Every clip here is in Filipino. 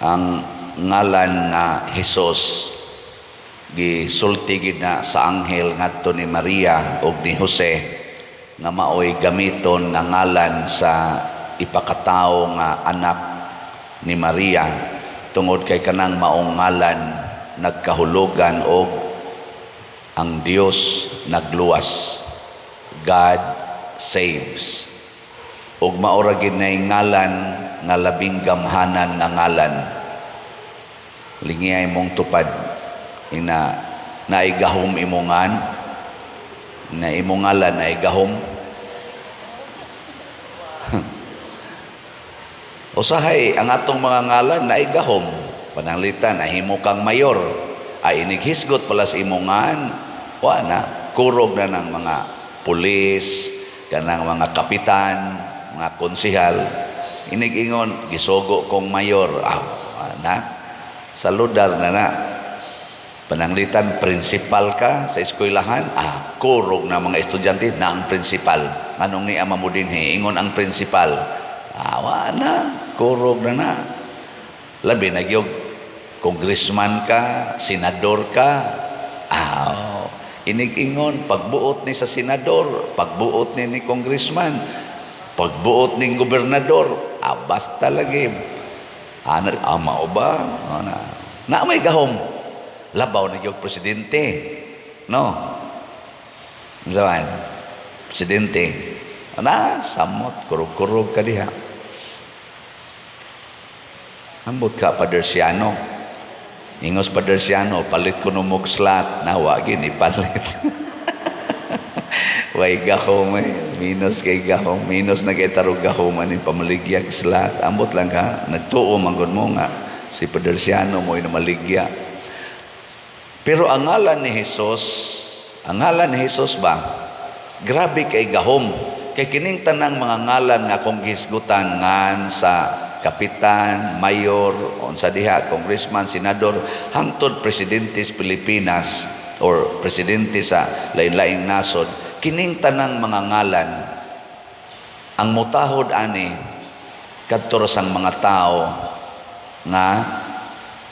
ang ngalan nga Hesus gisulti gid na sa anghel ngadto ni Maria ug ni Jose nga maoy gamiton nga ngalan sa ipakatawo nga anak ni Maria tungod kay kanang maong ngalan nagkahulugan og ang Dios nagluwas. God saves. Ug maora gid nay ngalan nga labing gamhanan nga ngalan. Lingiyay mong tupad ina naigahom imongan na imong ngalan naigahom. Usahay ang atong mga ngalan naigahom. Pananglitan nahimo kang mayor ay inighisgot pala sa imongan wa na kurog na ng mga pulis kanang mga kapitan mga konsehal inig-ingon gisogo kong mayor na sa ludar na pananglitan principal ka sa eskwelahan kurog na mga estudyante na ang principal nganong ni ama mo dinhi ingon ang principal wa na kurog na labi na gyud congressman ka, senador ka, inig-ingon, pagbuot ni sa senador, pagbuot ni congressman, pagbuot ni gobernador, basta lagi. Mao ba? Na may gahom. Labaw na yung presidente. No? Zaman, presidente. Samot, kurog-kurog ka diha. Ambot ka, Padre Siano. Ingos Padre Siano, palit ko numog slat. Nawagin, ipalit. Way gahom minus kay gahom. Minus na kay tarog gahom. Aning pamaligya slat. Ambot lang ka. Nagtuo manggon mo nga. Si Padre Siano mo na maligya. Pero ang ngalan ni Jesus ba? Grabe kay gahom. Kay kining tanang mga ngalan nga kung gisgutan ngan sa kapitan, mayor, unsa diha, congressman, senador, hangtod presidente sa Pilipinas or presidente sa lain-laing nasod, kining tanang mga ngalan ang mutahod ani kadto sang mga tao nga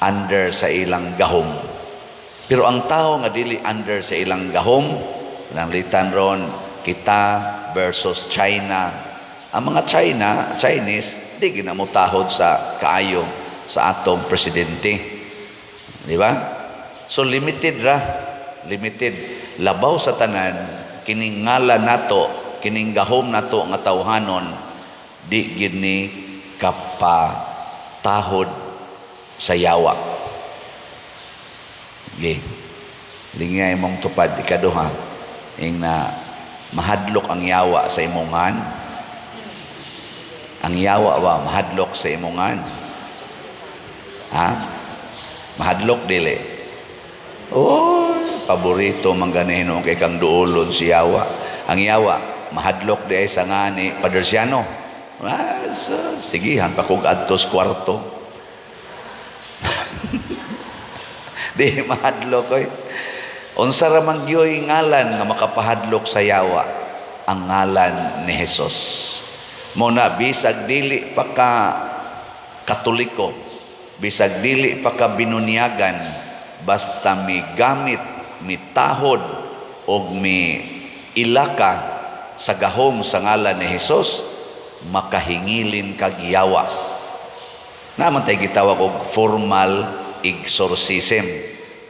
under sa ilang gahom. Pero ang tao nga dili under sa ilang gahom, nanglitan ron kita versus China. Ang mga Chinese di ginamutahod sa kaayo sa atong presidente. Di ba? So limited. Labaw sa tanan kining ngalan nato, kining gahom nato nga tawhanon di gid ni kapatahod sa yawa. Lingay mong tupad ikaduha ing na mahadlok ang yawa sa imongan. Ang yawa ba mahadlok sa imongan? Mahadlok dili. Paborito mangganino kay kang duolon si yawa. Ang yawa mahadlok di ay sa ngani Padre Siano. Sigihan pa kog adtos kwarto. Di mahadlok oy. Unsa ra man gyoy ngalan nga makapahadlok sa yawa? Ang ngalan ni Jesus. Muna bisag dili pa ka Katoliko, bisag dili pa ka binunyagan, basta mi gamit, mi tahod o mi ilaka sa gahom sa ngalan ni Jesus, makahingilin kag yawa. Naman tayo gitawag og formal exorcism.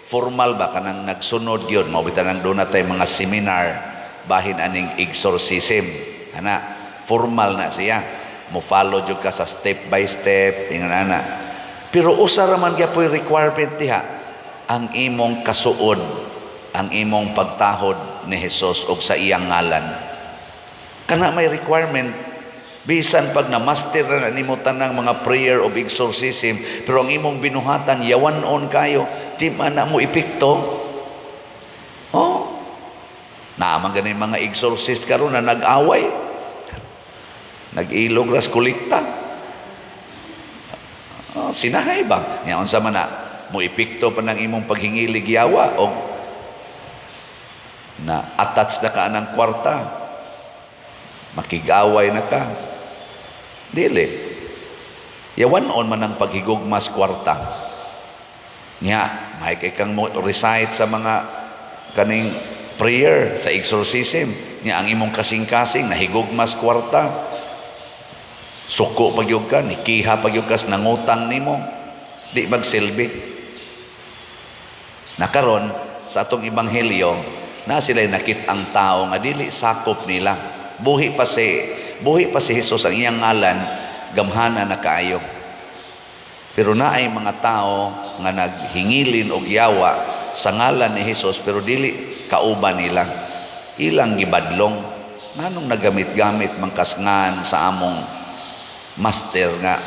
Formal ba kanang nagsunod yun? Mabitan lang doon na tayo mga seminar bahin aning exorcism. Formal na siya. Mo follow jud ka sa step by step ingon ana. Pero usa ra man gyapon requirement diha ang imong kasuod, ang imong pagtahod ni Jesus og sa iyang ngalan. Kana may requirement bisan pag na-master na nimo tanang mga prayer of exorcism pero ang imong binuhatan yawanon kayo, di man na mo epekto. Naman ganin mga exorcist karon na nag-away. Nag-ilog ras kolekta. Sinahay ba? Ngayon sa man na mo epekto pa ng imong paghingilig yawa o na attach na ka ng kwarta. Makigaway na ka. Dili. Yawan-on man ang paghigugmas kwarta. Nya, may kay kang mo recite sa mga kaning prayer sa exorcism. Nya, ang imong kasing-kasing nahigugmas kwarta. Suko pagyug ka, nikiha pagyug ka, nangutang nimo. Di magsilbi. Nakaron sa atong ebanghelyo, na sila'y nakitang tao nga dili sakop nila. Buhi pa si Jesus ang iyang ngalan, gamhana na kaayo. Pero naay mga tao nga naghingilin og yawa sa ngalan ni Jesus pero dili kauban nila. Ilang gibadlong nganong nagamit-gamit mangkasngan sa among master nga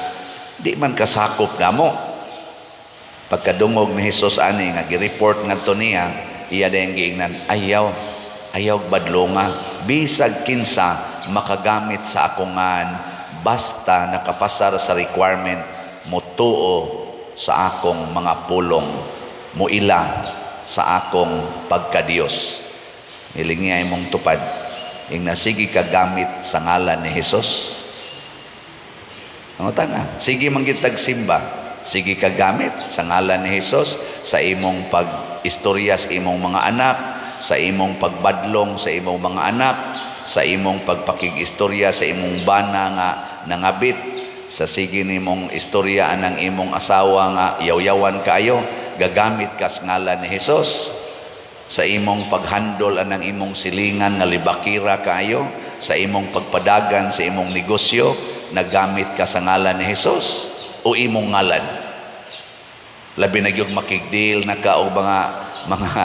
di man kasakop namo. Pagkadungog ni Jesus ani nga gi-report ngadto niya, iya dayang giingnan, ayaw badlonga, bisag kinsa makagamit sa akongan basta nakapasar sa requirement motuo sa akong mga pulong, muila sa akong pagkadiyos. Iling niya imong tupad, ing nasigi ka gamit sa ngalan ni Jesus. Ang na, sige manggitag simba, sige ka gamit sa ngalan ni Jesus sa imong pag-istorya sa imong mga anak, sa imong pagbadlong sa imong mga anak, sa imong pagpakig-istorya sa imong bana nga nangabit, sa sige nimong istorya anang imong asawa nga yaw-yawan kaayo, gagamit ka sa ngalan ni Jesus. Sa imong paghandol anang imong silingan nga libakira kaayo, sa imong pagpadagan sa imong negosyo, nagamit ka sa ngalan ni Jesus o imong ngalan. Labi na gyud makigdeal na ka o mga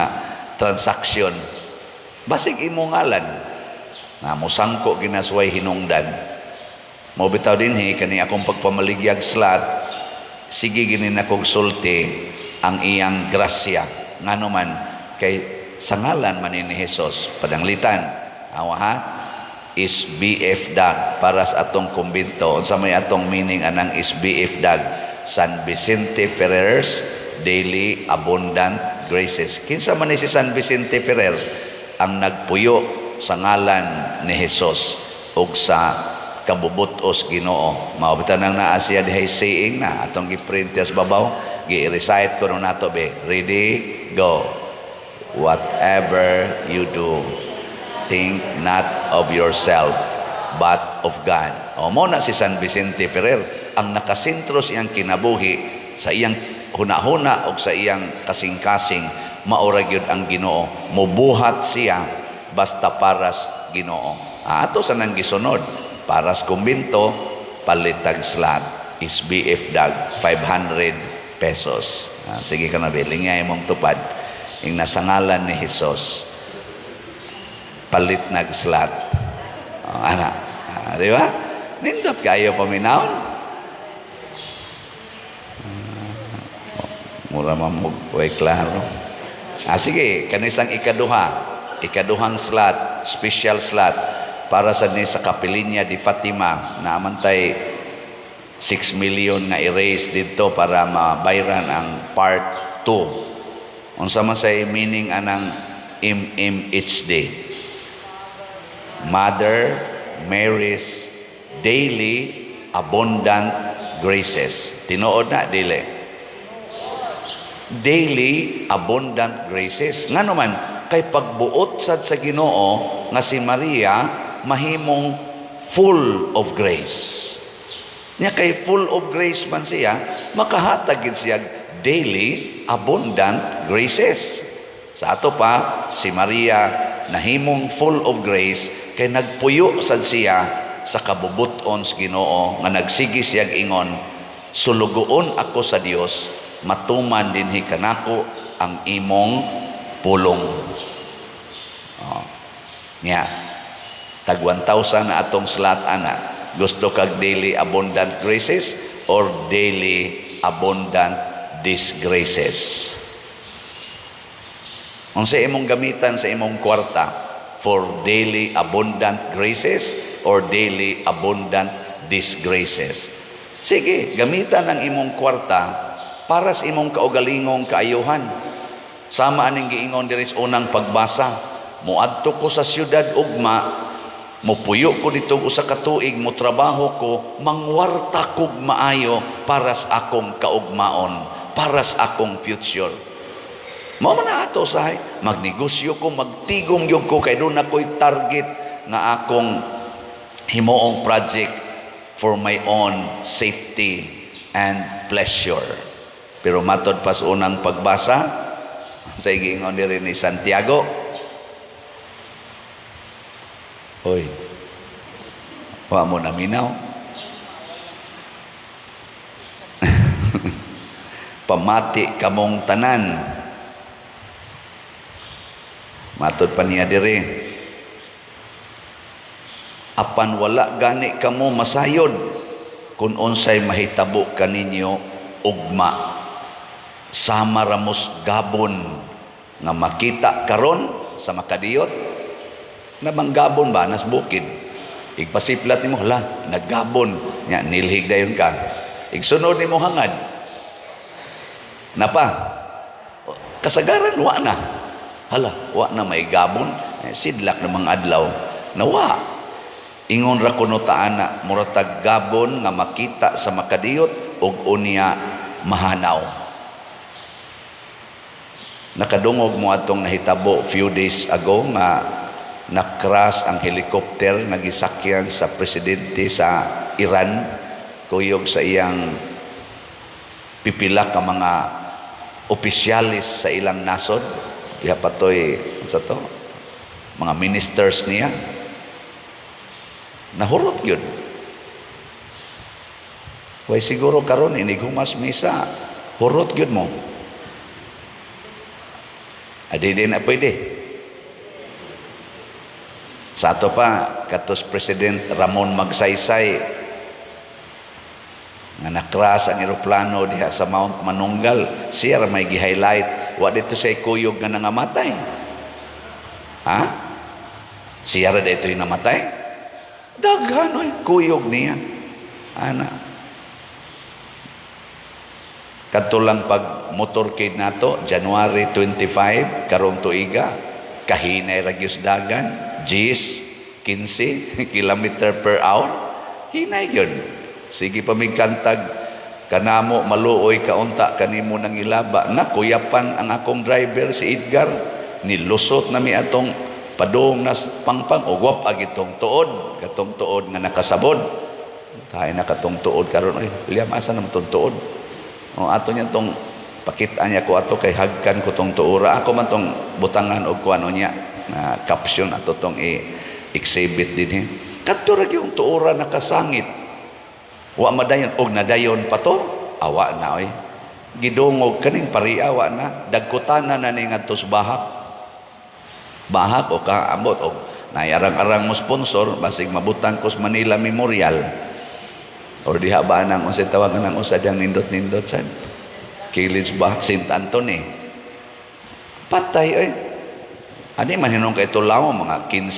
transaksyon. Basig imong ngalan. Na musangko ginasway hinungdan. Mobitaw din kani akong pagpamaligyag slat, sige ginin akong sulti ang iyang grasya. Ngano man, kay sa ngalan man ni Jesus, padanglitan, awa ha, is BF Dag para sa atong kumbinto. Unsa may atong meaning anang is BF Dag? San Vicente Ferrer's Daily Abundant Graces. Kinsa man ni si San Vicente Ferrer ang nagpuyo sa ngalan ni Jesus ug sa kabubutos Ginoo. Maobitan nang naa siya dihay saying na atong giprint sa babaw, gi-recite ko nato be. Ready, go. Whatever you do, think not of yourself but of God. O mo na si San Vicente Ferrer ang nakasentro sa iyang kinabuhi, sa iyang hunahuna o sa iyang kasing-kasing, maura gyud ang Ginoo. Mubuhat siya basta paras Ginoo. Ato sa nang gisunod, paras kumbinto, palitag slat, is BF Dag, 500 pesos. Sige ka na, bilingay mong tupad. Yung nasa ngalan ni Jesus, palit nag slat. Di ba? Nindot kayo paminahon. Mura mamugway klaro. Sige, kanisang ikaduhang slat, special slat, para sa ni sa Kapilinya di Fatima na amantay 6 million nga erase dito para mabayran ang part 2. Unsa man say meaning anang MMHD? Mother Mary's Daily Abundant Graces. Tinuod na dili. Daily Abundant Graces. Ngano man kay pagbuot sad sa Ginoo nga si Maria mahimong full of grace. Nya kay full of grace man siya, makahatag gid siya daily abundant graces. Sa ato pa si Maria nahimong full of grace kay nagpuyo sad siya sa kabubuton sa Ginoo nga nagsigi siya ingon, sulugoon ako sa Dios, matuman dinhi kanako ang imong pulong. Nya tag 1,000 na atong slat ana. Gusto kag daily abundant graces or daily abundant disgraces? Unsa imong gamitan sa imong kwarta? For daily abundant graces or daily abundant disgraces? Sige, gamitan ang imong kwarta para sa imong kaugalingong kaayuhan. Sama aning giingon diri sa unang pagbasa, muadto ko sa siyudad ugma Mupuyo ko dito usa ka tuig, mo trabaho ko, mangwarta kog maayo para sa akong kaugmaon, para sa akong future. Mao man na ato sahay, magnegosyo ko, magtigom yung ko, kay doon ako'y target nga akong himuong project for my own safety and pleasure. Pero matod pas unang pagbasa, sa igingon rin ni Santiago, hoy, wa mo na minaw. Pamati kamong tanan. Matod pa niya diri, apan wala gani kamo masayod kung unsay mahitabo kaninyo ugma. Sama ramos gabon nga makita karon sa makadiyot na manggabon ba nas bukid. Igpasiplat nimo, hala, naggabon nya, nilhig dayon ka. Igsunod nimo hangad napa kasagaran wa na, hala, wa na may gabon, sidlak na mga adlaw na wa. Ingon ra kuno taana, muratag gabon nga makita sa makadiyot ug unya mahanaw. Nakadungog mo atong nahitabo few days ago nga nakras ang helicopter nga gisakyan sa presidente sa Iran, kuyog sa iyang pipila ka mga opisyalis sa ilang nasod. Diha patoy sa to mga ministers niya. Nahurot yun. Way siguro karon inig humas misa, hurot yun mo. Adi din na pwede. Sa ato pa, katos President Ramon Magsaysay, nga nakras ang eroplano diha sa Mount Manunggal, siya may gi-highlight, wa dito siya kuyog nga nangamatay. Ha? Siya ra dito yung namatay? Daghan oy, kuyog niya. Ana. Kadto lang pag motorcade nato, January 25, karong tuiga, kahinay ragyos dagan, 10, 15 kilometer per hour. Hinay yun. Sige pa may kantag, kanamo maluoy kaunta kanimo nang ilaba. Na, kuyapan ang akong driver, si Edgar, nilusot na mi atong padung nas pangpang, ugwap ag itong tuod, katong tuod nga nakasabod. Tayo na katong tuod karon, oy, liam asa naman itong tuod. O ato niya tong pakitaan niya ko ato kay hagkan ko tong tuura. Ako man tong butangan og kuano niya na caption ato tong exhibit din. Kadto ra yung tuura nakasangit. Wa madayon og nadayon pa to. Awa na oy. Gidungog kaning pariawa na dagkutana na ni ngadto sa bahak. Bahak o kaambot og nayarang-arang mo sponsor basig mabutang ko sa Manila Memorial. Or diha ba nang unsay tawagan ng usa diyang nindot-nindot sa Kilidge Bahak, St. Anthony. Patay ay. Ani man hinong kay tulaw mga 15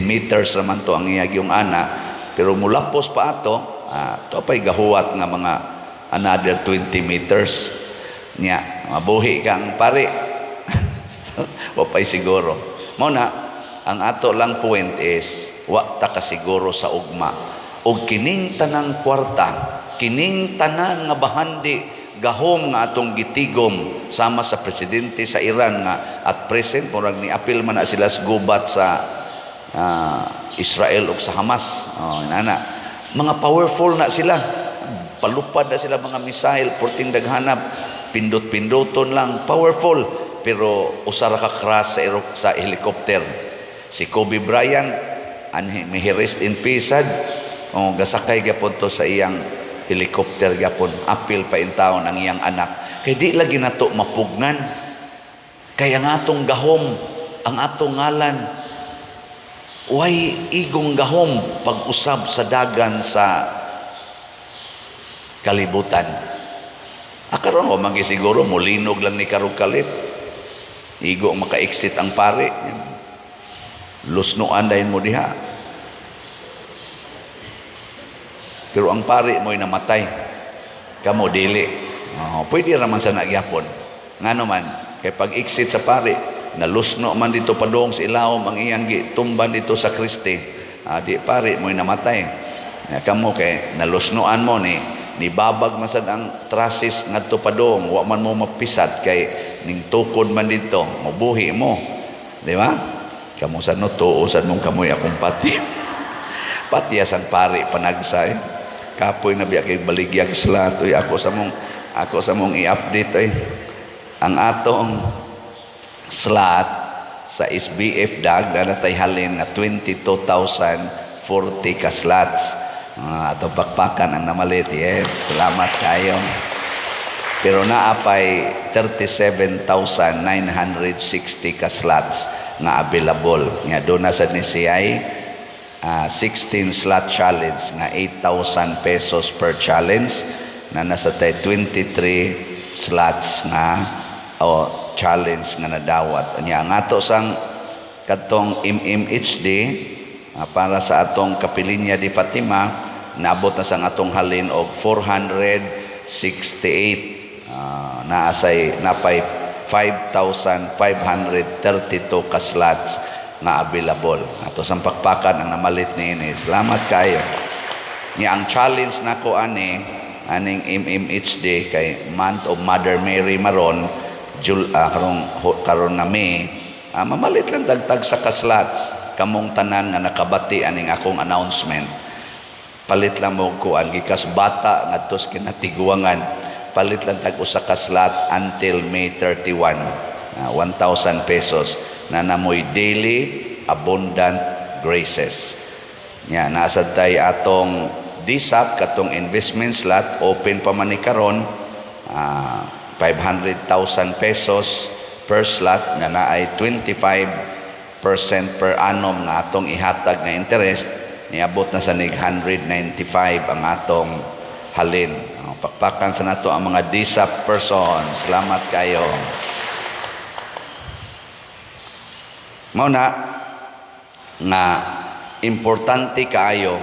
meters naman to ang iyag yung ana, pero mulapos pa ato, to pa'y gahuwat nga mga another 20 meters niya. Mabuhi kang pare. Wa pa'y siguro. Mao na ang ato lang point is wa ta kasiguro sa ugma. Og kining tanang kwarta, kining tanan nga bahandi gahom nga atong gitigom sama sa presidente sa Iran nga at present murag ni apil man na sila sa gubat sa Israel ug sa Hamas. Inana, mga powerful na sila, palupad na sila mga missile, porting daghanap, pindot-pindoton lang, powerful, pero usara ka crash sa helicopter. Si Kobe Bryant, may rest in peace, gasakay gyapon to sa iyang helicopter gyapon, apil pa in taon ang iyang anak, kay di lagi nato mapugnan, kaya ang atong gahom, ang atong ngalan, way igong gahom pag-usab sa dagan sa kalibutan. Akaron ko magisiguro mulinog lang ni karong kalit, igo maka-exit ang pare, lusnuan dayon mo diha. Pero ang pari mo'y namatay. Kamo dili. Pwede raman sa nagyapon. Nga naman, kay pag-exit sa pari, nalusno man dito padong sa ilawom ang iyang gitumban dito sa Kristi. Di pare mo'y namatay. Kamo kay nalusnoan mo ni babag masad ang trasis ngadto padong, wa man mo mapisat kay ning tukod man dito, mabuhi mo. Di ba? Kamo sa no tuusan mong kamoy akong pati. Patiyas ang pare panagsay. Kapoy na biya kay baligyag slat ako sa mong i-update ang atong slot sa SBF DAG na natay halin nga 22,040 ka slots. Atong pakpakan ang namalit. Yes, salamat kayo. Pero naapay 37,960 ka slots nga available. Nga doon na sa NCI 16 slot challenge nga 8,000 pesos per challenge na nasa tay 23 slots nga challenge nga nadawat. Anya nga ato sang katong MMHD para sa atong Kapilinya di Fatima naabot na sang atong halin og 468 naasay napay 5,532 ka slots nga available. Ato sang pakpakan ang namalit niini. Salamat kayo. Nya ang challenge nako aning MMHD kay Month of Mother Mary maron karon na May, mamalit lang dagtag sa kaslots kamong tanan nga nakabati aning akong announcement. Palit lang mo kuan gikas bata ngadto sa kinatiguangan, palit lang tag usa ka slot until May 31, 1,000 pesos na namoy daily abundant graces. Nya naasad tay atong DSAP katong investment slot open pa man ni karon, 500,000 pesos per slot nga naay 25% per annum nga atong ihatag nga interest, niabot na sa 195 ang atong halin. Pakpakan sa nato ang mga DSAP person. Salamat kayo. Mao na nga importante kaayo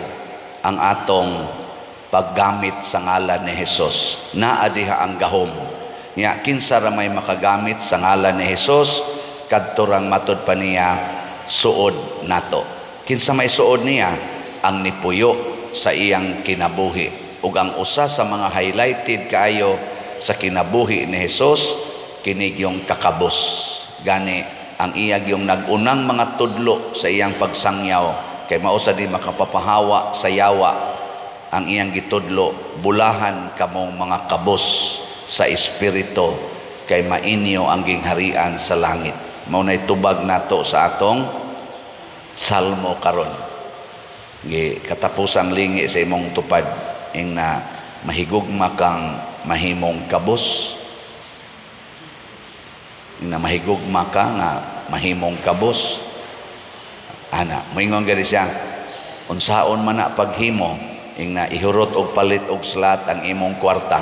ang atong paggamit sa ngalan ni Hesus. Naa diha ang gahom. Nya kinsa ra may makagamit sa ngalan ni Hesus kadto rang matud pa niya suod nato. Kinsa may suod niya ang nipuyo sa iyang kinabuhi. Ug ang usa sa mga highlighted kaayo sa kinabuhi ni Hesus kinig yung kakabos. Gani ang iyag yung nagunang mga tudlo sa iyang pagsangyaw kay mao sa di makapapahawa sa yawa ang iyang gitudlo, bulahan kamong mga kabos sa espiritu kay mainyo ang gingharian sa langit. Mao nay tubag nato sa atong salmo karon. Katapusang lingi sa imong tupad ing na mahigugma kang mahimong kabos, na mahigugma ka nga mahimong kabos. Ana moingon gani siya, unsaon man na paghimo ing na ihurot og palit og slat ang imong kwarta,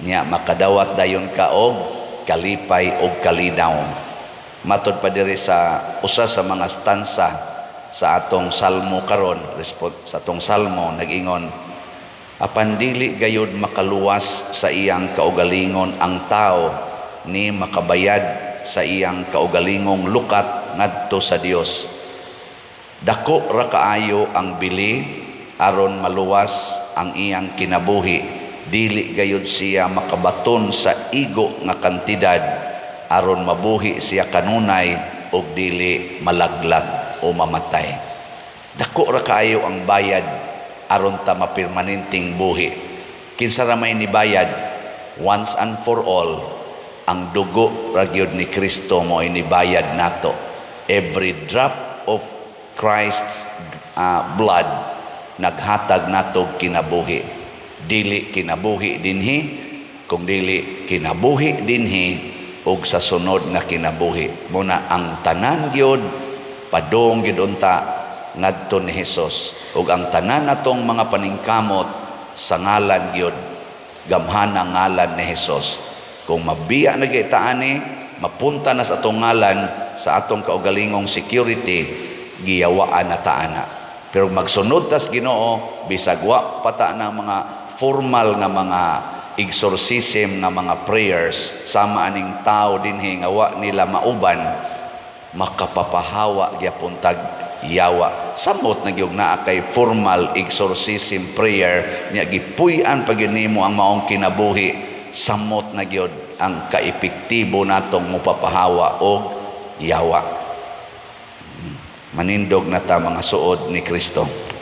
nya makadawat dayon ka og kalipay og kalinaw. Matod pa diri sa usa sa mga stansa sa atong salmo karon, sa atong salmo nag-ingon, apan dili gayud makaluwas sa iyang kaugalingon ang tao ni makabayad sa iyang kaugalingong lukat ngadto sa Dios. Dako ra kaayo ang bili aron maluwas ang iyang kinabuhi, dili gayud siya makabaton sa igo nga kantidad aron mabuhi siya kanunay og dili malaglag o mamatay. Dako ra kaayo ang bayad aron ta mapirmanenteng buhi. Kinsa ra may nibayad once and for all, ang dugo ra gyud ni Kristo mo inibayad nato. Every drop of Christ's blood naghatag nato kinabuhi. Dili kinabuhi dinhi, kung dili kinabuhi dinhi ug sa sunod nga kinabuhi. Muna ang tanan gyud padong gyud unta ngadto ni Hesus, ug ang tanan natong mga paningkamot sa ngalan gyud gamhana ngalan ni Hesus. Kung mabiya na gitaani, mapunta na sa atong ngalan sa atong kaugalingong security, giyawaan na taana. Pero magsunod tas Ginoo, bisag wa pata ng mga formal nga mga exorcism nga mga prayers sama aning tao dinhi nga wa nila mauban, makapapahawa gyapon tag yawa. Samot na gyud naa kay formal exorcism prayer nya gipuy-an pag yun nimo ang maong kinabuhi, samot na gyud ang kaepektibo natong mopapahawa og yawa. Manindog na ta mga suod ni Kristo.